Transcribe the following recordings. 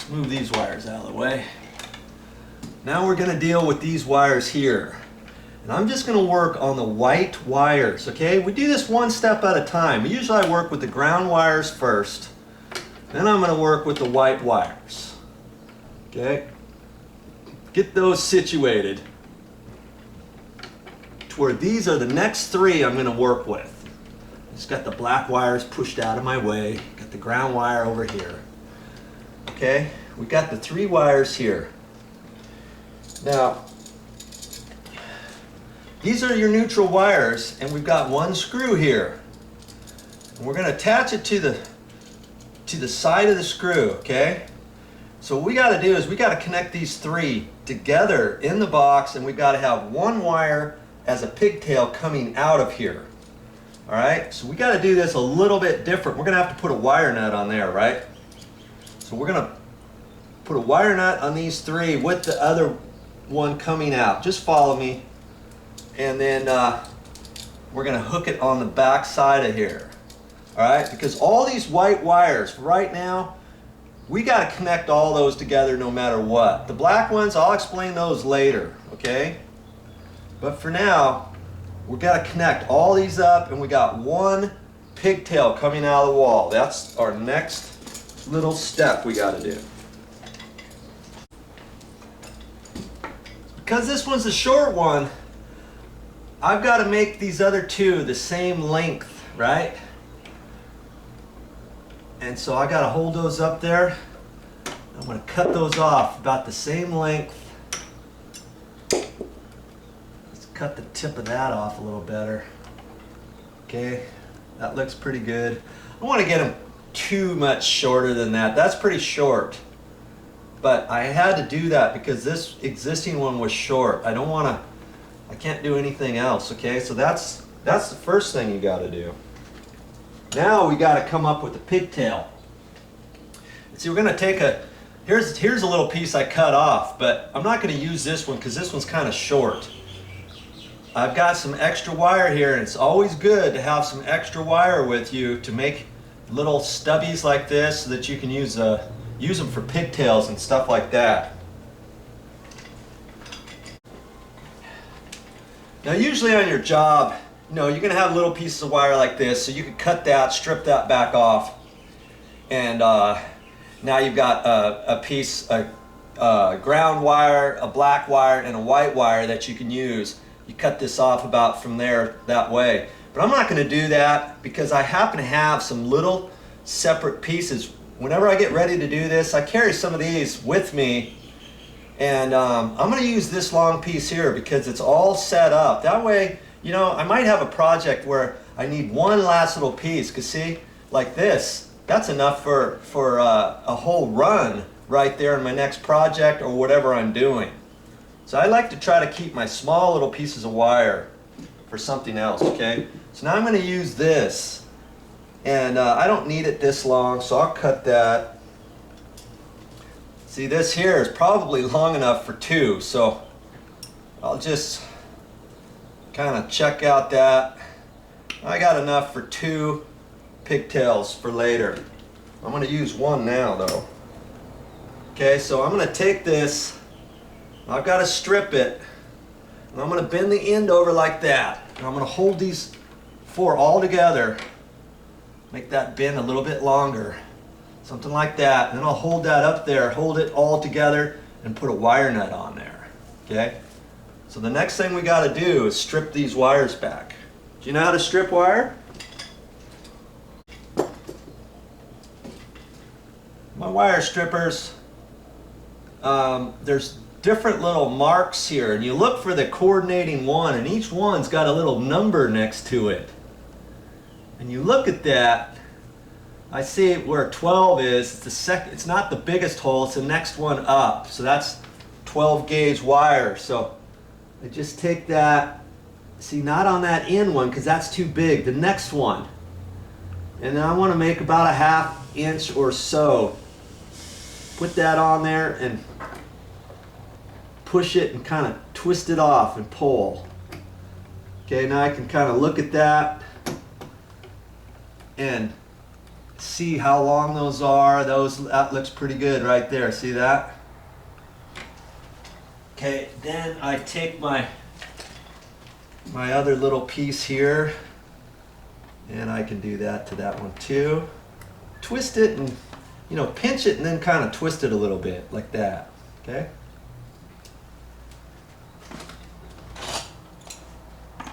Let's move these wires out of the way. Now we're going to deal with these wires here. And I'm just going to work on the white wires, okay? We do this one step at a time. Usually I work with the ground wires first. Then I'm going to work with the white wires. Okay? Get those situated to where these are the next three I'm going to work with. Just got the black wires pushed out of my way. Got the ground wire over here. Okay? We got the three wires here. Now, these are your neutral wires, and we've got one screw here. And we're going to attach it to the side of the screw, okay? So what we got to do is we got to connect these three together in the box, and we've got to have one wire as a pigtail coming out of here. All right? So we got to do this a little bit different. We're going to have to put a wire nut on there, right? So we're going to put a wire nut on these three with the other one coming out. Just follow me. And then we're going to hook it on the back side of here. All right? Because all these white wires right now, we got to connect all those together no matter what. The black ones, I'll explain those later, okay? But for now, we've got to connect all these up, and we got one pigtail coming out of the wall. That's our next little step we got to do. Because this one's a short one, I've got to make these other two the same length, right? And so I got to hold those up there. I'm going to cut those off about the same length. Let's cut the tip of that off a little better. Okay, that looks pretty good. I don't want to get them too much shorter than that. That's pretty short. But I had to do that because this existing one was short. I can't do anything else, okay? So that's the first thing you got to do. Now we got to come up with a pigtail. See, we're going to take here's a little piece I cut off, but I'm not going to use this one because this one's kind of short. I've got some extra wire here, and it's always good to have some extra wire with you to make little stubbies like this so that you can use them for pigtails and stuff like that. Now usually on your job, you're going to have little pieces of wire like this, so you can cut that, strip that back off, and now you've got a piece, a ground wire, a black wire, and a white wire that you can use. You cut this off about from there that way. But I'm not going to do that because I happen to have some little separate pieces. Whenever I get ready to do this, I carry some of these with me, and I'm going to use this long piece here because it's all set up. That way, I might have a project where I need one last little piece, because see, like this, that's enough for a whole run right there in my next project or whatever I'm doing. So I like to try to keep my small little pieces of wire for something else, okay? So now I'm going to use this, and I don't need it this long, so I'll cut that. See, this here is probably long enough for two, so I'll just kind of check out that. I got enough for two pigtails for later. I'm going to use one now though. Okay, so I'm going to take this, I've got to strip it, and I'm going to bend the end over like that. And I'm going to hold these four all together, make that bend a little bit longer, something like that. And then I'll hold that up there, hold it all together, and put a wire nut on there. Okay? So the next thing we got to do is strip these wires back. Do you know how to strip wire? My wire strippers, there's different little marks here, and you look for the coordinating one, and each one's got a little number next to it. And you look at that, I see where 12 is. It's not the biggest hole, it's the next one up. So that's 12 gauge wire. So I just take that, see, not on that end one because that's too big, the next one. And then I want to make about a 1/2 inch or so. Put that on there and push it and kind of twist it off and pull. Okay, now I can kind of look at that and see how long those are. That looks pretty good right there. See that? Okay, then I take my other little piece here, and I can do that to that one too. Twist it and, you know, pinch it and then kind of twist it a little bit like that. Okay?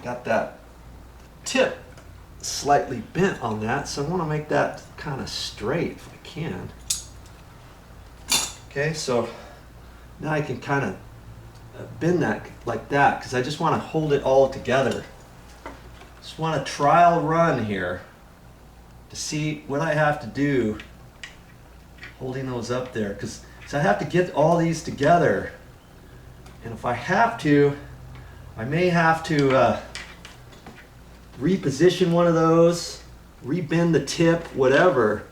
Got that tip slightly bent on that, so I want to make that kind of straight if I can. Okay, so now I can kind of bend that like that because I just want to hold it all together. Just want a trial run here to see what I have to do holding those up there, because I have to get all these together, and if I have to, I may have to reposition one of those, rebend the tip, whatever,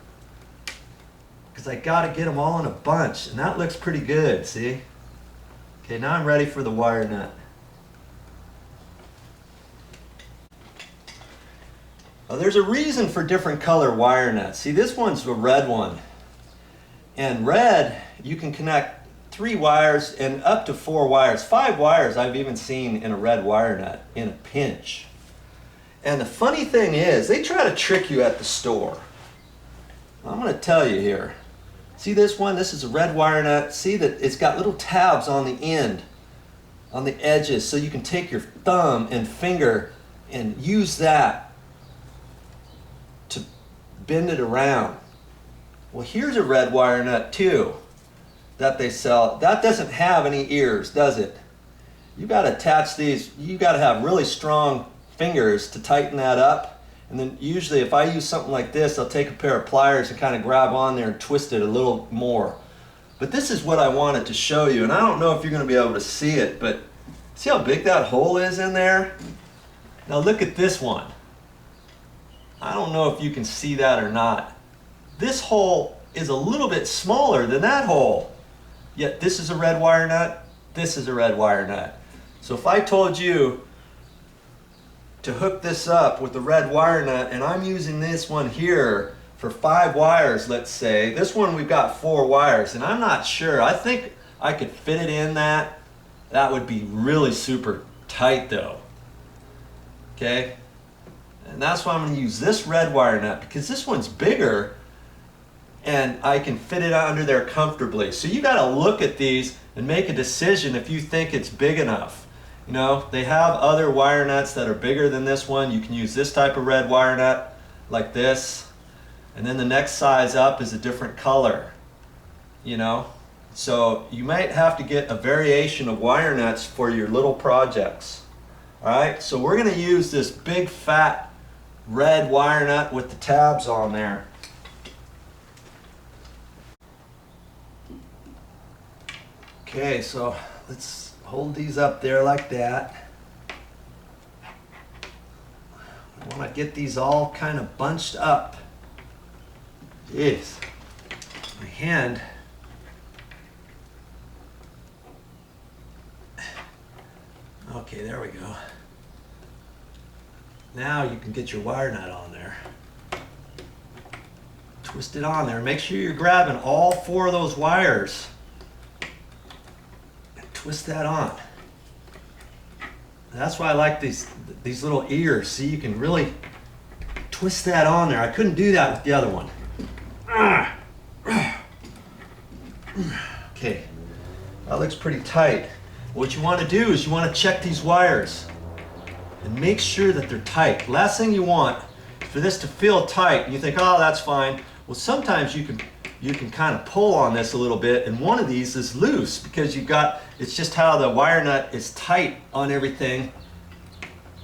because I got to get them all in a bunch, and that looks pretty good, see? Okay, now I'm ready for the wire nut. Well, there's a reason for different color wire nuts. See, this one's a red one, and red, you can connect 3 wires and up to 4 wires. 5 wires I've even seen in a red wire nut in a pinch. And the funny thing is, they try to trick you at the store. I'm going to tell you here. See this one? This is a red wire nut. See that it's got little tabs on the end, on the edges, so you can take your thumb and finger and use that to bend it around. Well, here's a red wire nut too that they sell. That doesn't have any ears, does it? You got to attach these. You got to have really strong fingers to tighten that up, and then usually if I use something like this, I'll take a pair of pliers and kind of grab on there and twist it a little more. But this is what I wanted to show you, and I don't know if you're going to be able to see it, but see how big that hole is in there? Now look at this one. I don't know if you can see that or not. This hole is a little bit smaller than that hole, yet this is a red wire nut, this is a red wire nut. So if I told you to hook this up with the red wire nut, and I'm using this one here for 5 wires, let's say. This one we've got 4 wires, and I'm not sure. I think I could fit it in that. That would be really super tight though. Okay? And that's why I'm going to use this red wire nut, because this one's bigger and I can fit it under there comfortably. So you got to look at these and make a decision if you think it's big enough. You know, they have other wire nuts that are bigger than this one. You can use this type of red wire nut like this, and then the next size up is a different color, you know. So you might have to get a variation of wire nuts for your little projects. Alright, so we're going to use this big fat red wire nut with the tabs on there. Okay, so let's hold these up there like that. I want to get these all kind of bunched up. Jeez, my hand. Okay, there we go. Now you can get your wire nut on there. Twist it on there. Make sure you're grabbing all 4 of those wires. Twist that on. That's why I like these little ears. See, you can really twist that on there. I couldn't do that with the other one. Okay, that looks pretty tight. What you want to do is you want to check these wires and make sure that they're tight. Last thing you want is for this to feel tight and you think, oh, that's fine. Well, sometimes you can kind of pull on this a little bit, and one of these is loose because it's just how the wire nut is tight on everything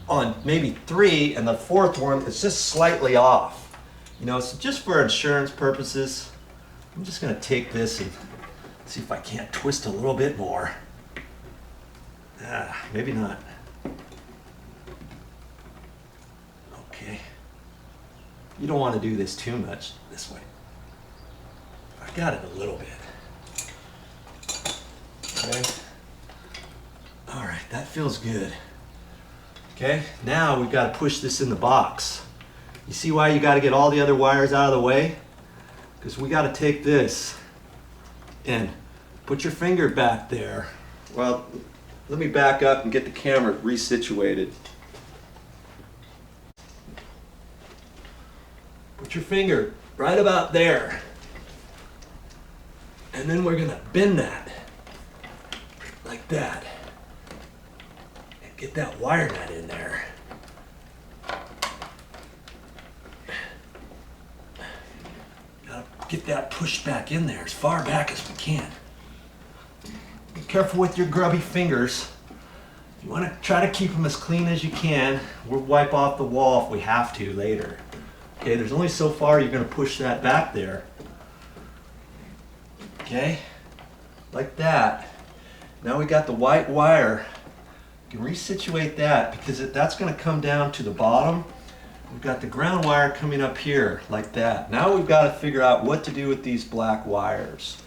on maybe 3, and the 4th one is just slightly off. You know, so just for insurance purposes, I'm just going to take this and see if I can't twist a little bit more. Maybe not. Okay. You don't want to do this too much this way. I got it a little bit. Okay. All right, that feels good. Okay, now we've got to push this in the box. You see why you got to get all the other wires out of the way? Because we got to take this and put your finger back there. Well, let me back up and get the camera resituated. Put your finger right about there. And then we're going to bend that like that. And get that wire nut in there. Gotta get that pushed back in there as far back as we can. Be careful with your grubby fingers. You want to try to keep them as clean as you can. We'll wipe off the wall if we have to later. Okay, there's only so far you're going to push that back there. Okay, like that. Now we got the white wire. You can resituate that because that's going to come down to the bottom. We've got the ground wire coming up here like that. Now we've got to figure out what to do with these black wires.